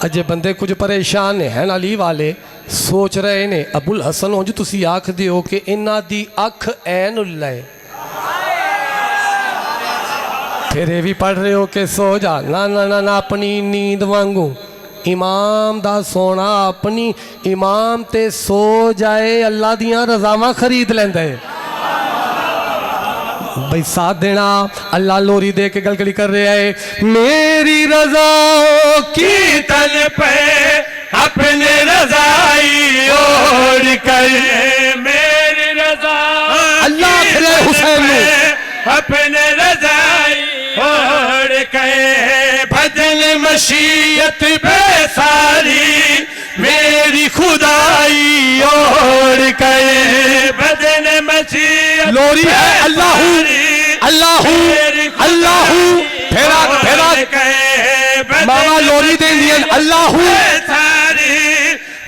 अजे बंदे कुछ परेशान हैं अली वाले, सोच रहे ने अबुल हसन हो जो तुसी आख दियो कि इन्हां दी अख ऐन उल्ला है, फिर ये भी पढ़ रहे हो कि सो जा। ना ना ना ना, अपनी नींद वांगू इमाम दा सोना, अपनी इमाम ते सो जाए अल्लाह दियां रजावां खरीद लेंदा है। भाई साथ देना, अल्लाह लोरी दे के गलगली कर रहे है। मेरी रजा की तन पे अपने रजाई ओढ़ कर, मेरी रजा अल्लाह खिले हुसैन में अपने रजाई ओढ़ कर, बदल मशीयत पे सारी मेरी खुदाई ओढ़ कर, बदल मशीयत लोरी है अल्लाह अल्लाह अल्लाह, फेरा फेरा मामा लोरी दे दिए अल्लाह सारी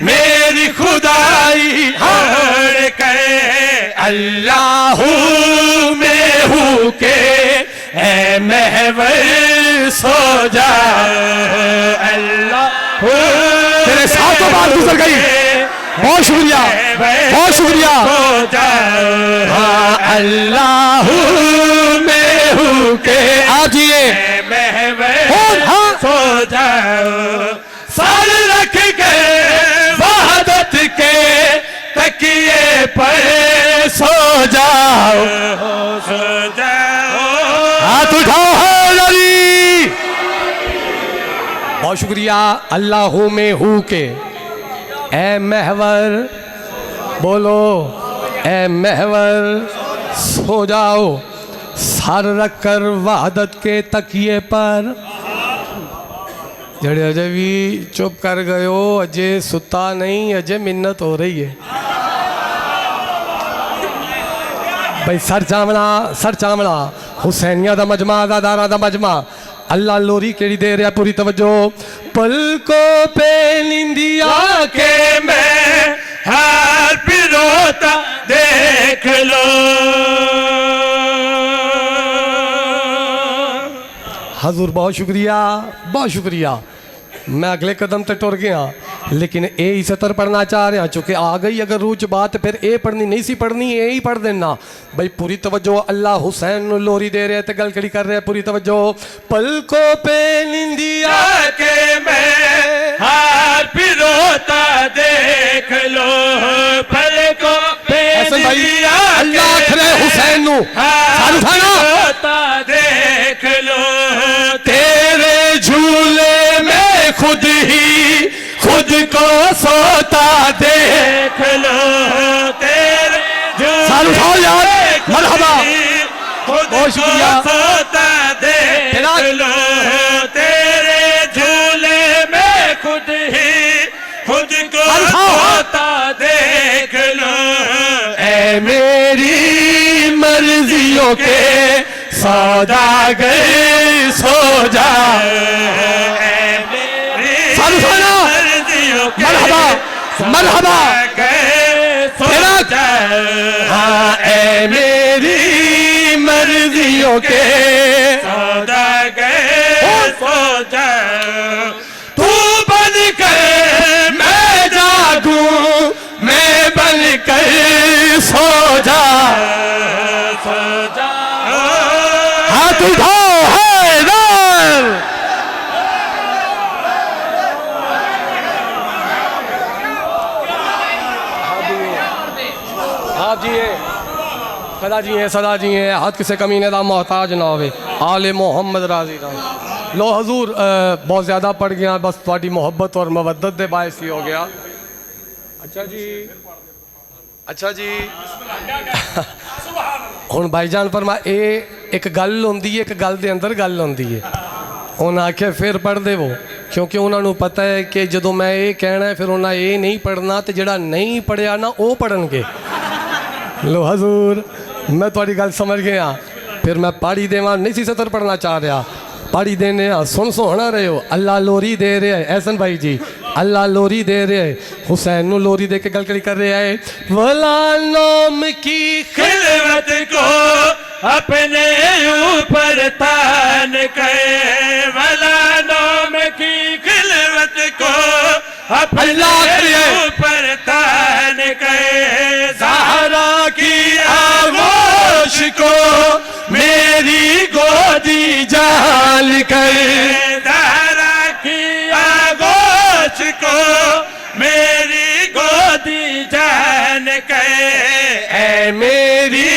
मेरी खुदाई ओढ़ कर, अल्लाह में हूँ के ऐ महवर सो जाओ, अल्लाह तेरे साथ तो बात गुजर गई, बहुत शुक्रिया बहुत शुक्रिया। सो जाओ, हाँ अल्लाह में हूँ के आजिए महवर हाँ सो जाओ, सर रख के वहदत के तकिए पर सो जाओ, सो जाओ। हाथ उठाओ है लड़ी। बहुत शुक्रिया। अल्लाह में हूँ के ए महवर, बोलो ए महवर सो जाओ, सर रख कर वहदत के तकिए पर। जड़े अजय भी चुप कर गए हो, अजय सुता नहीं, अजय मिन्नत हो रही है भाई। सर चामड़ा हुसैनिया दा मजमा, आज़ादारा दा मजमा। अल्लाह लोरी केड़ी दे रहा, पूरी तवज्जो। पलकों पे निंदिया के मैं हार पिरोता देख लो, हजूर बहुत शुक्रिया बहुत शुक्रिया। मैं अगले कदम ते टुर गया, लेकिन ये ही सतर पढ़ना चाह रहा चूँकि आ गई अगर रूह च बात फिर ये पढ़नी नहीं सी पढ़नी, ये ही पढ़ देना भाई। पूरी तवज्जो, अल्लाह हुसैन नू लोरी दे रहे ते गल कड़ी कर रहे, पूरी तवज्जो। पलकों पे निंदिया के मैं हार पिरोता देख लो, पलकों पे हसन भाई निंदिया अल्लाह खरे हुसैन नू सारू खाना पिरोता देख लो, तेरे झूले में खुद ही खुद को सोता देख लो, तेरे सारू खाओ यार, मरहबा खुद बहुत शुक्रिया। को सोता देख लो, तेरे झूले में खुद ही खुद को सोता देख लो, ऐ मेरी मर्जियों के सौदागर सो जा। सारू खाना मरहबा मरहबा तेरा, हाँ ऐ मेरी मर्जियों के तू बन कर मैं जागूं, मैं बन कर सो जा। हाथ उठाओ हैदर, आप जी सदा जी हैं, सदा जी हैं, हाथ किसे कमीने दा मोहताज ना होवे, आले मोहम्मद राजी ना। लो हजूर बहुत ज़्यादा पड़ गया, बस थोड़ी मोहब्बत और मवद्दत दे बायस ही हो गया। अच्छा जी, अच्छा जी हुण भाईजान फरमा एक गल होंदी है, एक गल दे अंदर गल होंदी है। उन्हें आख्या फिर पढ़ दे वो, क्योंकि उन्होंने पता है कि जो मैं ये कहना है फिर उन्हें ये नहीं पढ़ना, तो जोड़ा नहीं पढ़िया ना वो पढ़नगे। लो हजूर मैं थोड़ी गल समझ गया, फिर मैं पढ़ी देवा नहीं सी सतर पढ़ना चाह रहा, पढ़ी देने सुन सोहना रहे हो। अल्लाह लोरी दे रहे है एहसन भाई जी, अल्लाह लोरी दे रहे है, हुसैन नू लोरी दे के गल करी कर रहे है। वला नाम की खिलवत को अपने ऊपर तान के, वला नाम की खिलवत को अपने ऊपर तान के, सहारा की आगोश को मेरी गोदी जाल कर, सहारा की आगोश को मेरी गोदी जान के, ऐ मेरी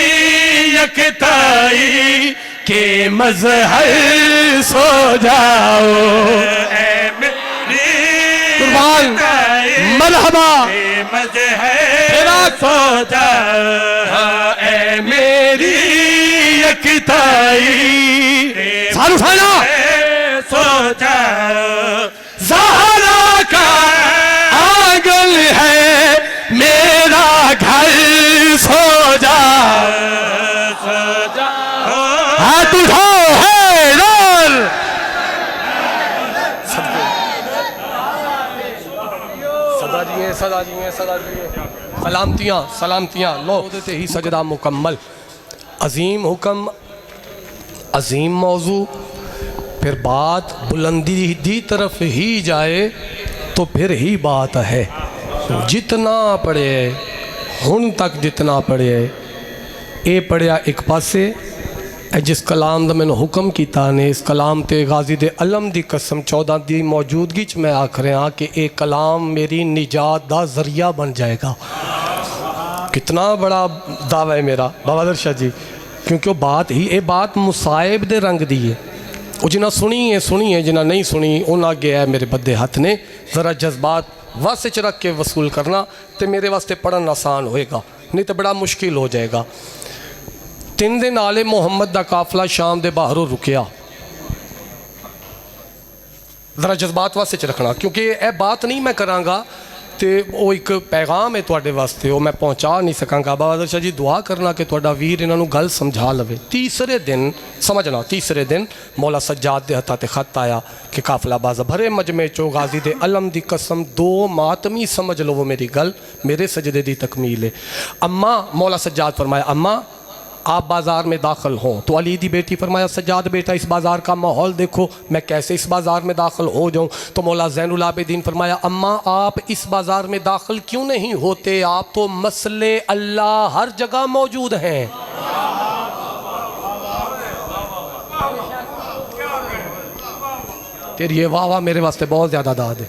यकताई के मजहर सो जाओ। ऐ मेरी कुर्बान मरहबा तेरा सो जा, ऐ मेरी यकताई सारू खाना सो जा, ज़हरा का आंगन है मेरा घर सो जा। हाथ उठाओ हैदर, सदा जी हैं, सदा जी हैं, सदा जी हैं, सलामतियाँ सलामतियाँ। लो देते ही सजदा मुकम्मल। अजीम हुक्म, अजीम मौजू, फिर बात बुलंदी दी तरफ ही जाए तो फिर ही बात है। जितना पढ़े हुन तक जितना पढ़े ये पढ़िया एक पासे, जिस कलाम का मैंने हुक्म किया ने इस कलाम ते गाजी दे अलम दी कसम 14 दी मौजूदगी च मैं आख रहा कि ये कलाम मेरी निजात का जरिया बन जाएगा। कितना बड़ा दावा है मेरा बाबा शाह जी, क्योंकि वो बात ही ये बात मुसाइब दे रंग दी है। वो जिन्हें सुनी है जिन्हें नहीं सुनी उन्हें गया है मेरे बदे हथ ने। ज़रा जज्बात वस च रख के वसूल करना तो मेरे वास्ते पढ़ना आसान होएगा, नहीं तो बड़ा मुश्किल हो जाएगा। 3 दिन आले मुहम्मद का काफिला शाम के बाहरों रुकिया। ज़रा जज्बात वास्ते च रखना, क्योंकि यह बात नहीं मैं कराँगा तो वो एक पैगाम है तुहाडे वास्ते, वो मैं पहुँचा नहीं सकांगा। बाबा शाह जी दुआ करना कि तुहाडा वीर इन्हों गल समझा लवे। तीसरे दिन समझना, तीसरे दिन मौला सज्जाद दे हत्था ते खत आया कि काफिला बाज़ भरे मजमे चो गाजी दे अलम दी कसम 2 मातमी समझ लो वो मेरी गल मेरे सजदे दी तकमील है। अम्मा मौला सज्जाद फरमाया अम्मा आप बाज़ार में दाखिल हों तो अली दी बेटी फरमाया सज्जाद बेटा इस बाज़ार का माहौल देखो, मैं कैसे इस बाज़ार में दाखिल हो जाऊँ। तो मौला ज़ैनुल आबिदीन फरमाया अम्मा आप इस बाज़ार में दाखिल क्यों नहीं होते, आप तो मसले अल्लाह हर जगह मौजूद हैं। फिर ये वाह वाह मेरे वास्ते बहुत ज़्यादा दाद है।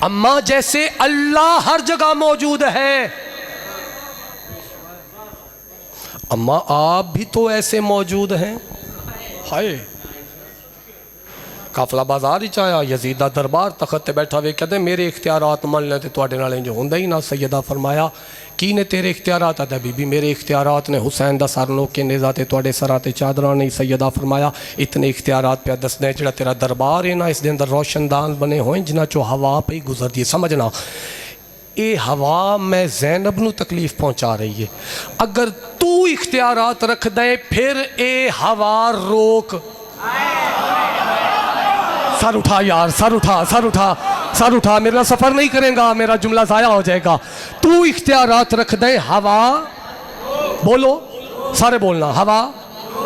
अम्मा जैसे अल्लाह हर जगह मौजूद है, अम्मा आप भी तो ऐसे मौजूद हैं। हाय काफला बाजार ही आया, यजीद दा दरबार तखत ते बैठा वे कहते मेरे इख्तियारात मन ले तुहाडे नाल इंज हुंदा ही ना। सैयदा फरमाया की ने तेरे इख्तियारात आदा बीबी, मेरे इख्तियारात ने हुसैन दा सर नो के नेज़ा ते तुहाडे सरा ते चादरां नहीं। सैयदा फरमाया इतने इख्तियारात पे दसदे जिहड़ा तेरा दरबार है ना इस दे अंदर रोशनदान बने होए जिन्हां चो हवा पई गुजरदी है। समझना ये हवा मैं ज़ैनब नू तकलीफ पहुंचा रही है, अगर तू इख्तियारात रख दे फिर ये हवा रोक। सर उठा यार, सर उठा, सर उठा, सर उठा, मेरा सफ़र नहीं करेगा, मेरा जुमला ज़ाया हो जाएगा। तू इख्तियारात रख दे हवा, बोलो सारे बोलना, हवा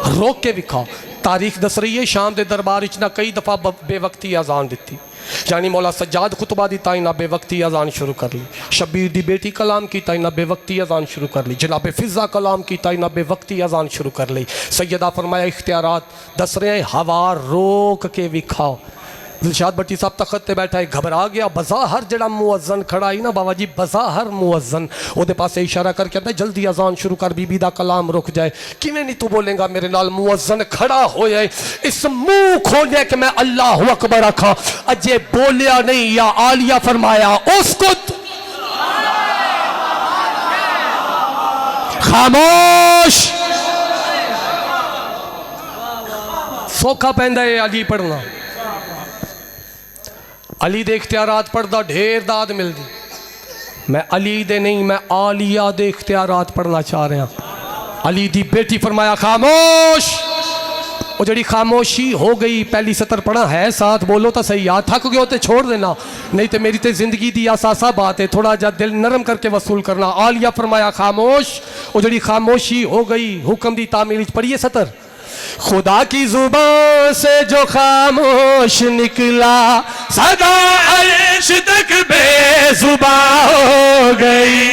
रोक के विखाओ। तारीख दस रही है शाम के दरबार इचना कई दफ़ा बेवक्ती अजान दी, यानी मौला सज्जाद खुतबा दी ताई ना बेवक्ती अजान शुरू कर ली, शबीर दी बेटी कलाम की ताई ना बेवक्ती अजान शुरू कर ली, जनाब फिज़ा कलाम की ताई ना बेवक्ती अजान शुरू कर ली। सैयदा फरमाया इख्तियारात दस रहे हैं हवा रोक के विखाओ। दिलशाद भट्टी साहब तखत ते बैठा है, घबरा गया। बज़ाहर जड़ा मुअज्जन खड़ा ही ना बाबा जी, बज़ाहर मुअज्जन ओदे पासे इशारा करके कहता है जल्दी अजान शुरू कर, बीबी दा कलाम रुक जाए। किवें नहीं तू बोलेगा मेरे नाल, मुअज्जन खड़ा हो जाए, इस मुंह खोले कि मैं अल्लाहु अकबर आखा, अजे बोलिया नहीं। या आलिया फरमाया उसको खामोश। सौखा पैंदा है अली पढ़ना, अली दे इख्तियारात पढ़दा ढेर दाद मिलदी। मैं अली दे नहीं, मैं आलिया दे इख्तियारात पढ़ना चाह रहा। अली दी बेटी फरमाया खामोश। वो जड़ी खामोशी हो गई, पहली सतर पढ़ा है साथ बोलो तो सही, याद थक गए तो छोड़ देना, नहीं तो मेरी तो जिंदगी दी आसासा बात है, थोड़ा जा दिल नरम करके वसूल करना। आलिया फरमाया खामोश। वो जड़ी खामोशी हो गई, हुक्म दी तामील पढ़िए सतर, खुदा की जुबान से जो खामोश निकला सदा अर्श तक बेजुबा हो गई।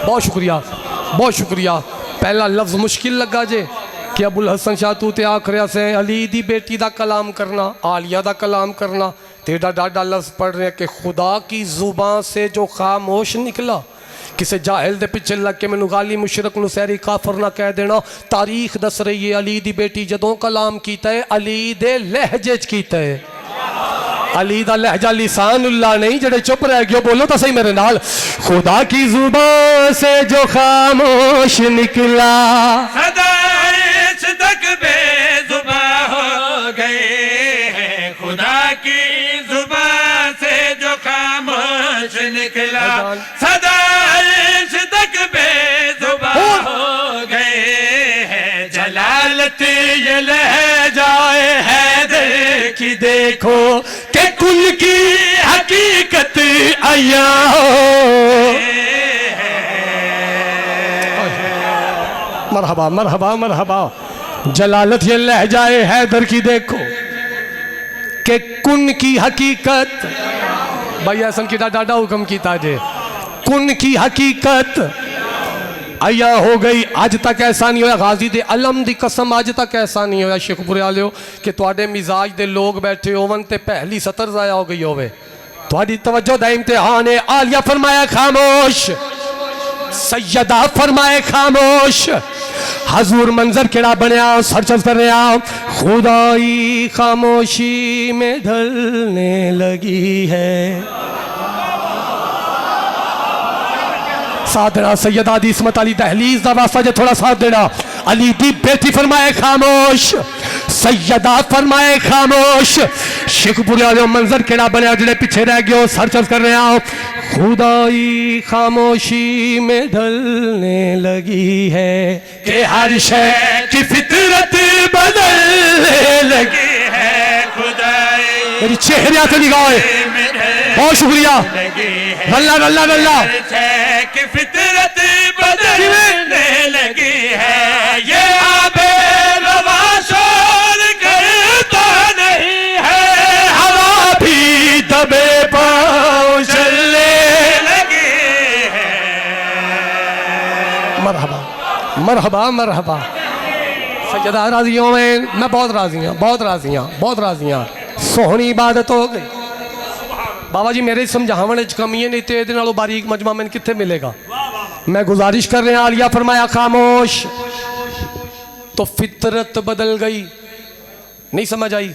बहुत शुक्रिया, बहुत शुक्रिया। पहला लफ्ज मुश्किल लगा जे कि अबुल हसन शाह तू ते आखरिया से अली दी बेटी दा कलाम करना, आलिया दा कलाम करना, तेरा डाडा लफ्ज पढ़ रहे कि खुदा की जुबान से जो खामोश निकला। किसी जाहिल दे पिछे लग के मैनू गाली मुशरक नुसैरी काफर ना कह देना। तारीख दस रही है अली दी बेटी जदों कलाम कीता है अली दे लहजे च कीता है। अली दा लहजा लिसानुल्लाह नहीं, जड़े चुप रह गए बोलो तो सही मेरे नाल। खुदा की जुबान से जो खामोश निकला सदा अर्श तक बेजुबा हो गए। खुदा की जुबान से जो खामोश निकला सदा अर्श तक बेजुबा हो गए। जलालत ये लहजाए हैदर की देखो कि कुल की हकीकत आया हो। मरहबा मरहबा मरहबा। जलालत ये लहजाए हैदर की देखो कि कुन की हकीकत, भाई ऐसा की डाडा हुक्म किया जे कुन की हकीकत आया हो गई। अज तक ऐसा नहीं होया, गाजी दे अलम दी कसम अज तक ऐसा नहीं होया शेखपुरे वालियो कि तुहाडे मिजाज दे लोग बैठे होवन ते पहली सतर ज़ाया हो गई होवे। तुहाडी तवज्जो दा इम्तिहान है। आलिया फरमाया खामोश, सैयदा फरमाए खामोश। हजूर मंजर केड़ा बनया, सर्च कर रहा, खुदाई खामोशी में ढलने लगी है। साथ देना सैयदा दी इस्मत अली दहलीज दा वास्ता जे थोड़ा साथ देना। अली दी बेटी फरमाए खामोश, सैयदा फरमाए खामोश। शेखपुरे वाले मंजर केड़ा बनया जिहड़े पीछे रह गए सर्च कर रहे हो। खुदाई खामोशी में ढलने लगी है कि हर शय की फितरत बदलने लगी है। खुदाई मेरी चेहरे आते निगाह बहुत शुक्रिया अल्लाह अल्लाह अल्लाह कि फितरत बदलने लगी है ये आबे रवा शोर करता नहीं है हवा भी दबे पाँव चलने लगी है मरहबा मरहबा मरहबा सजदा राजियों में मैं बहुत राजी हूँ बहुत राजी हूँ बहुत राजी हूँ सोहनी इबादत हो गई बाबा जी मेरे समझावने कमी है नहीं तो ये बारीक मजमा मैंने कितने मिलेगा मैं गुजारिश कर रहे हैं आलिया फरमाया खामोश तो फितरत बदल गई नहीं समझ आई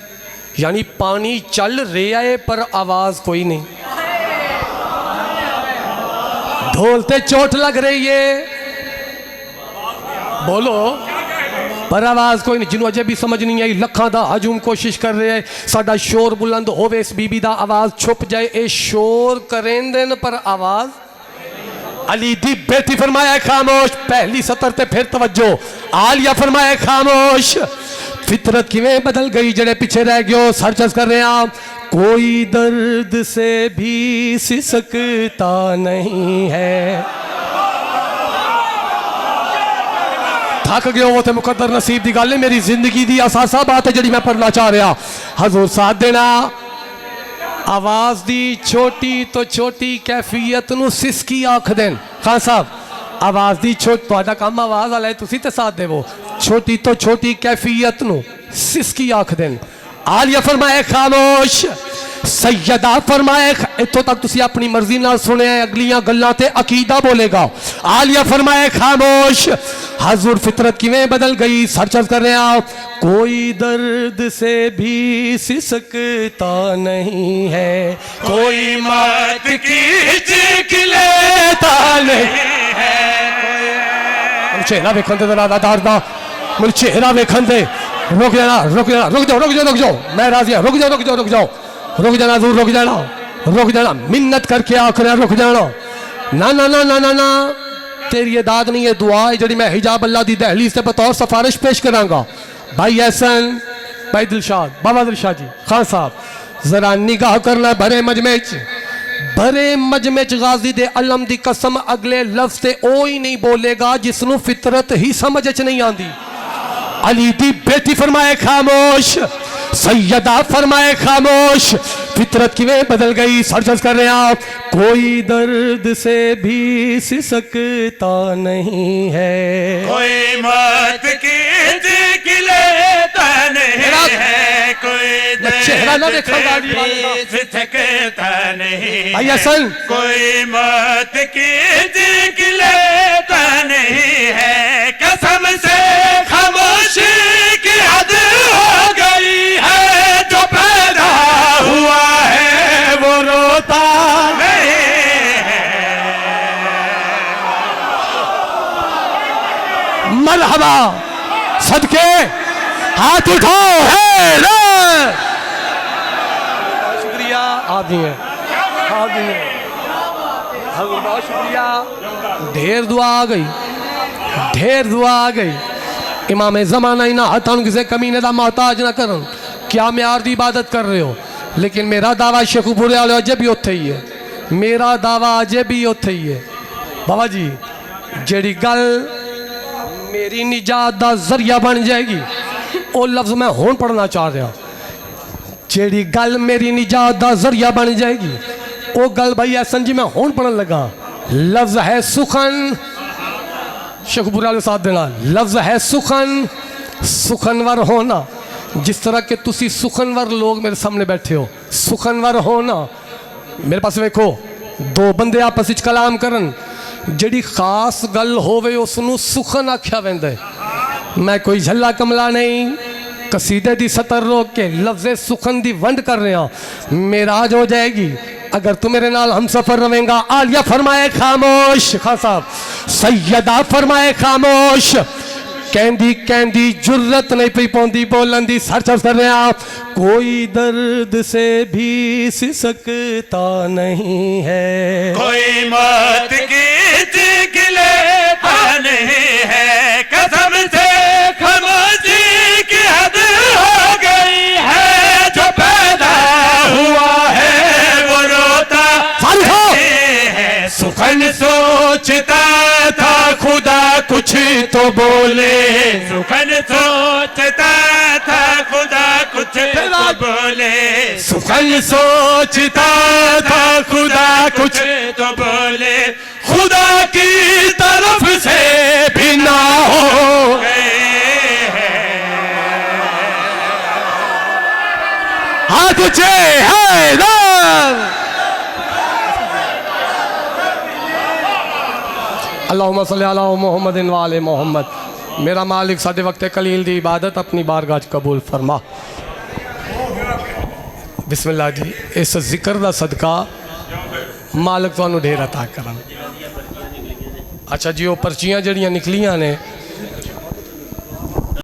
यानी पानी चल रहा है पर आवाज कोई नहीं ढोलते चोट लग रही है बोलो पर आवाज कोई नहीं जिन्होंने अजे भी समझ नहीं आई लखा दा हजूम कोशिश कर रहे हैं साडा शोर बुलंद होवे इस बीबी दा आवाज छुप जाए ए शोर करें देन पर आवाज अली दी बेटी फरमाया खामोश पहली सतर ते फिर तवज्जो आलिया फरमाया खामोश फितरत किवें बदल गई जड़े पीछे रह गयो सर्चस कर रहे हैं कोई दर्द से भी सिसकता नहीं है थक गया वो तो मुकद्दर नसीब की गल है मेरी जिंदगी की असासा बात है जी मैं पढ़ना चाह रहा हजूर साथ देना आवाज दी छोटी तो छोटी कैफियत नू सिसकी आख देन खान साहब आवाज दी छोट तुहाडा काम आवाज वाला है तुसी ते साथ देवो छोटी तो छोटी कैफियत नू सिसकी आख देन आलिया फरमाए खामोश सैयदा फरमाए इतों तक तुसी अपनी मर्जी नाल सुने अगलियां गल्लां ते अकीदा बोलेगा आलिया फरमाए खामोश हजूर फितरत किवें बदल गई सर्च कर रहे हैं कोई दर्द से भी सिसकता नहीं है कोई मौत की चिक लेता नहीं है चेहरा वेखन दे दादादार दा मुझे चेहरा वेखन दे रुक जाना रुक जाना रुक जाओ रुक जाओ रुक जाओ मैं राजी हूं रुक जाओ रुक जाओ रुक जाओ रुक जाना दूर रुक जाना मिन्नत करके आखिर रुक जाना ना ना ना ना ना ना तेरी ये दाद नहीं है दुआ है जड़ी मैं हिजाब अल्लाह दी दहलीज से बतौर सिफारिश पेश करांगा भाई एहसन भाई दिलशाद बाबा दिलशाद जी खान साहब जरा निगाह करना भरे मजमे च गाजी दे अलम दी कसम अगले लफ्ज से ओ ही नहीं बोलेगा जिसनू फितरत ही समझ च नहीं आती अली दी बेटी फरमाए खामोश सैयदा फरमाए खामोश फितरत किवें बदल गई सर्च कर रहे हैं कोई दर्द से भी सिसकता नहीं है कोई मौत की चिक लेता नहीं है कोई चेहरा ना देखा गाड़ी सिसकता नहीं भाई असल कोई मौत की चिक लेता नहीं है कसम से खामोशी की हद हो गई है जो पैदा हुआ है वो रोता नहीं है मरहबा सदके हाथ उठाओ है रे शुक्रिया आदि है बहुत शुक्रिया ढेर दुआ आ गई इमाम ज़माना ही ना हथान किसी कमीने का मोहताज ना करन क्या म्यार की इबादत कर रहे हो लेकिन मेरा दावा शेखुपुरे वाले अजे भी उत्थे ही है मेरा दावा अजे भी उत्थे ही है बाबा जी जेड़ी गल मेरी निजात का जरिया बन जाएगी वो लफ्ज मैं हुण पढ़ना चाह रहा जेड़ी गल मेरी निजात का जरिया बन जाएगी वो गल भाई ऐसा जी मैं हुण पढ़न लगा लफ्ज है सुखन शेखुपुरा वाले साथ देना लफ्ज है सुखनवर होना जिस तरह के तुसी सुखनवर लोग मेरे सामने बैठे हो सुखनवर होना मेरे पास वेखो दो बंदे आपस विच कलाम करन जिहड़ी खास गल होवे उसनू सुखन आख्या वैंदा है मैं कोई झल्ला कमला नहीं कसीदे दी सतर रोक के लफ्ज़े सुखन दी वंड कर रहा मेराज हो जाएगी अगर तू मेरे नाल हम सफर रवेंगा आलिया फरमाए खामोश खान साहब सैयदा फरमाए खामोश कहंदी जुर्रत नहीं पई पौंदी बोलन दी सर्च कर रहे आप कोई दर्द से भी सिसकता नहीं है कोई मौत की चिक लेता नहीं है कसम से खामोशी की हद हो गई है जो पैदा हुआ है वो रोता सोचता था खुदा कुछ तो बोले, सुखन सोचता था खुदा कुछ तो बोले, सुखन सोचता था खुदा कुछ तो बोले, खुदा की तरफ से भी ना हो हाथ ऊंचे हैदर। अल्लाहुम्मा सल्ली अला मुहम्मद व आले मोहम्मद। मेरा मालिक साडे वक्त कलील दी इबादत अपनी बारगाह च कबूल फरमा। बिस्मिल्लाह जी, इस जिक्र दा सदका मालिक तुहानू ढेर अता करन। अच्छा जी, वो पर्चियां जड़ियां निकलियां ने